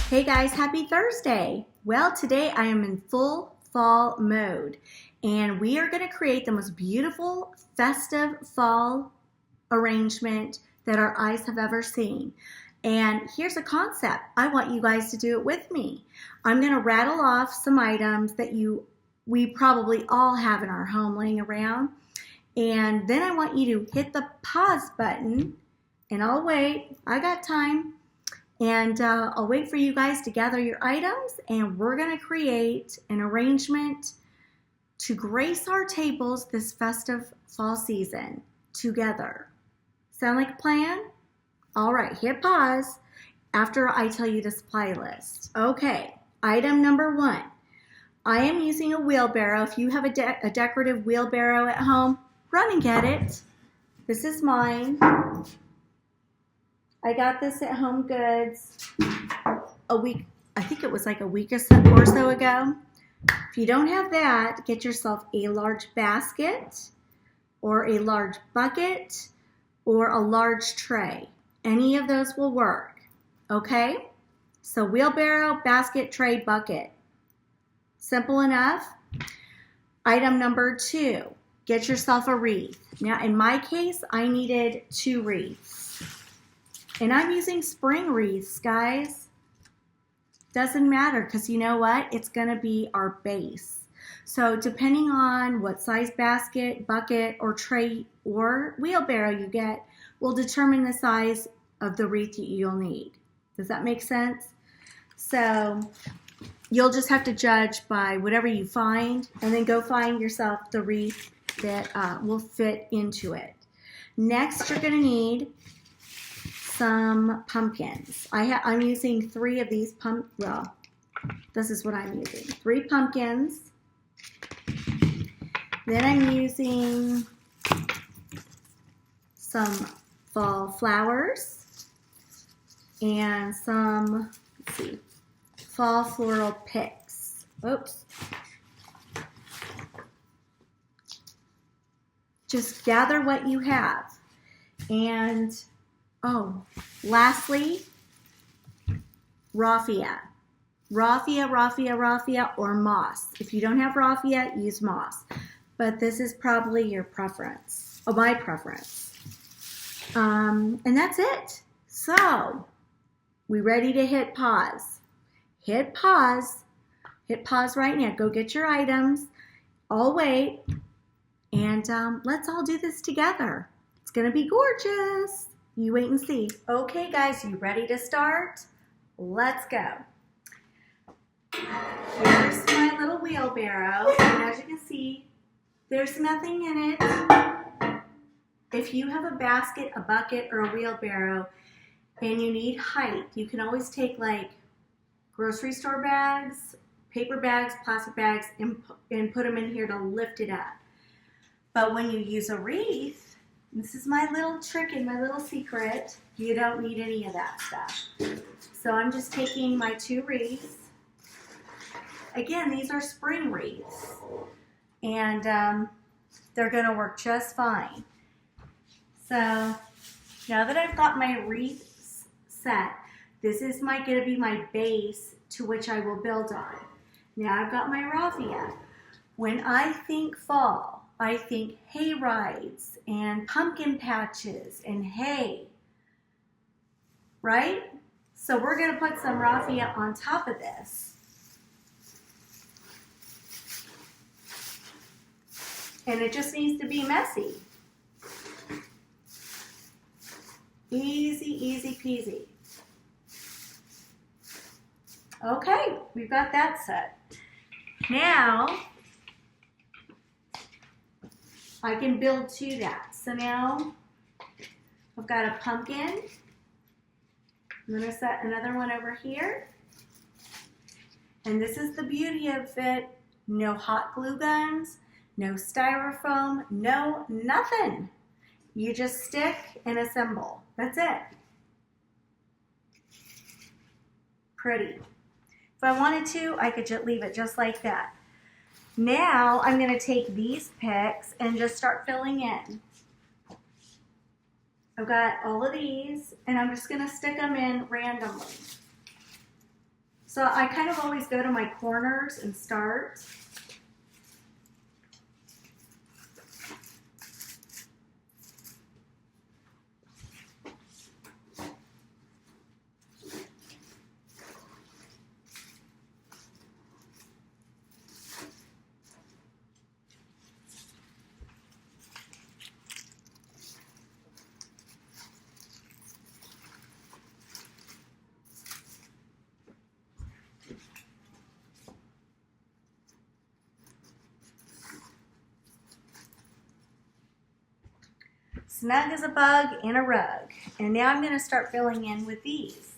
Hey guys, happy Thursday. Well, today I am in full fall mode and we are going to create the most beautiful festive fall arrangement that our eyes have ever seen. And here's a concept. I want you guys to do it with me. I'm going to rattle off some items that we probably all have in our home laying around. And then I want you to hit the pause button and I'll wait. I got time. And I'll wait for you guys to gather your items and we're going to create an arrangement to grace our tables this festive fall season together. Sound like a plan? All right, hit pause after I tell you the supply list. Okay, item number 1. I am using a wheelbarrow. If you have a decorative wheelbarrow at home, run and get it. This is mine. I got this at Home Goods a week, I think it was like a week or so ago. If you don't have that, get yourself a large basket or a large bucket or a large tray. Any of those will work, okay? So wheelbarrow, basket, tray, bucket. Simple enough. Item number 2, get yourself a wreath. Now in my case, I needed 2 wreaths. And I'm using spring wreaths, guys. Doesn't matter because you know what? It's going to be our base. So depending on what size basket, bucket, or tray, or wheelbarrow you get will determine the size of the wreath that you'll need. Does that make sense? So you'll just have to judge by whatever you find and then go find yourself the wreath that will fit into it. Next, you're going to need some pumpkins. I'm using 3 of these this is what I'm using. 3 pumpkins. Then I'm using some fall flowers and some, let's see, fall floral picks. Oops. Just gather what you have. And lastly, raffia. Raffia, or moss. If you don't have raffia, use moss. But this is probably your preference, or my preference. And that's it. So, we ready to hit pause? Hit pause. Hit pause right now. Go get your items. I'll wait. And let's all do this together. It's going to be gorgeous. You wait and see. Okay, guys, you ready to start? Let's go. Here's my little wheelbarrow, and as you can see, there's nothing in it. If you have a basket, a bucket, or a wheelbarrow, and you need height, you can always take like grocery store bags, paper bags, plastic bags, and put them in here to lift it up. But when you use a wreath, this is my little trick and my little secret. You don't need any of that stuff. So I'm just taking my 2 wreaths. Again, these are spring wreaths. And they're going to work just fine. So now that I've got my wreaths set, this is going to be my base to which I will build on. Now I've got my raffia. When I think fall, I think hay rides and pumpkin patches and hay, right? So we're going to put some raffia on top of this. And it just needs to be messy. Easy, easy peasy. Okay, we've got that set. Now, I can build to that. So now I've got a pumpkin. I'm going to set another one over here. And this is the beauty of it. No hot glue guns, no styrofoam, no nothing. You just stick and assemble. That's it. Pretty. If I wanted to, I could just leave it just like that. Now I'm going to take these picks and just start filling in. I've got all of these and I'm just going to stick them in randomly. So I kind of always go to my corners and start. Snug as a bug in a rug. And now I'm going to start filling in with these.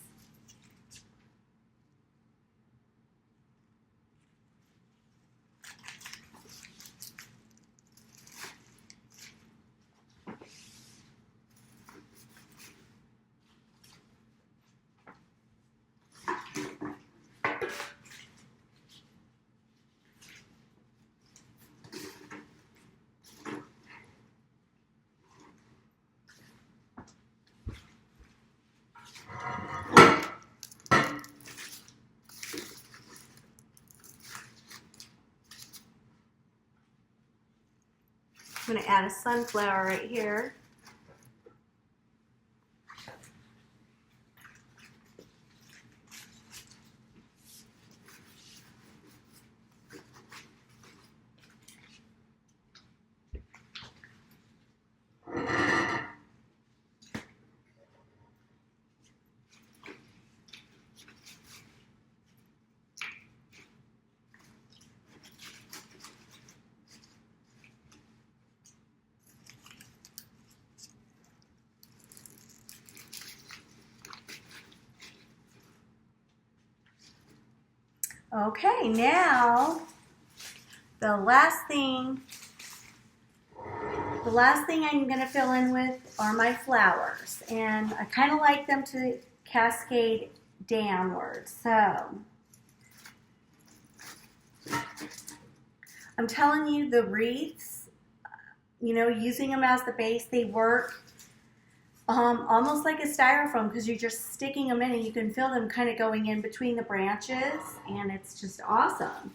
I'm going to add a sunflower right here. Okay, now the last thing I'm going to fill in with are my flowers, and I kind of like them to cascade downwards. So I'm telling you, the wreaths, you know, using them as the base, they work almost like a styrofoam, because you're just sticking them in and you can feel them kind of going in between the branches, and it's just awesome.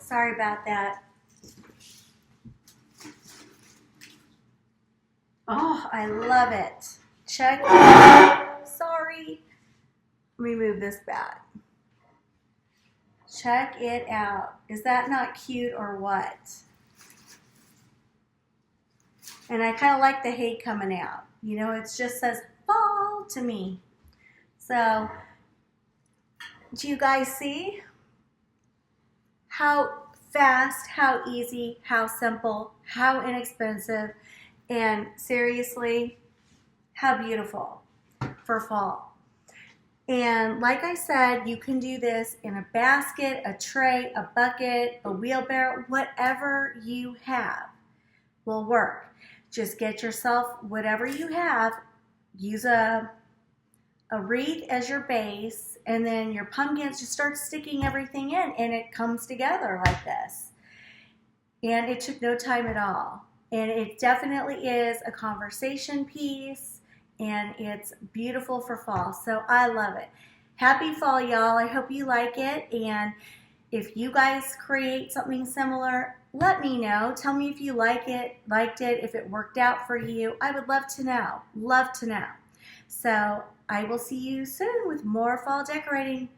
Sorry about that. Oh, I love it. Check. Sorry. Let me move this back. Check it out. Is that not cute or what? And I kind of like the hay coming out. You know, it just says fall to me. So, do you guys see how fast, how easy, how simple, how inexpensive, and seriously, how beautiful for fall? And like I said, you can do this in a basket, a tray, a bucket, a wheelbarrow, whatever you have will work. Just get yourself whatever you have, use a wreath as your base, and then your pumpkins, just start sticking everything in, and it comes together like this. And it took no time at all. And it definitely is a conversation piece, and it's beautiful for fall. So I love it. Happy fall, y'all. I hope you like it. And if you guys create something similar, let me know. Tell me if you liked it, if it worked out for you. I would love to know. Love to know. So I will see you soon with more fall decorating.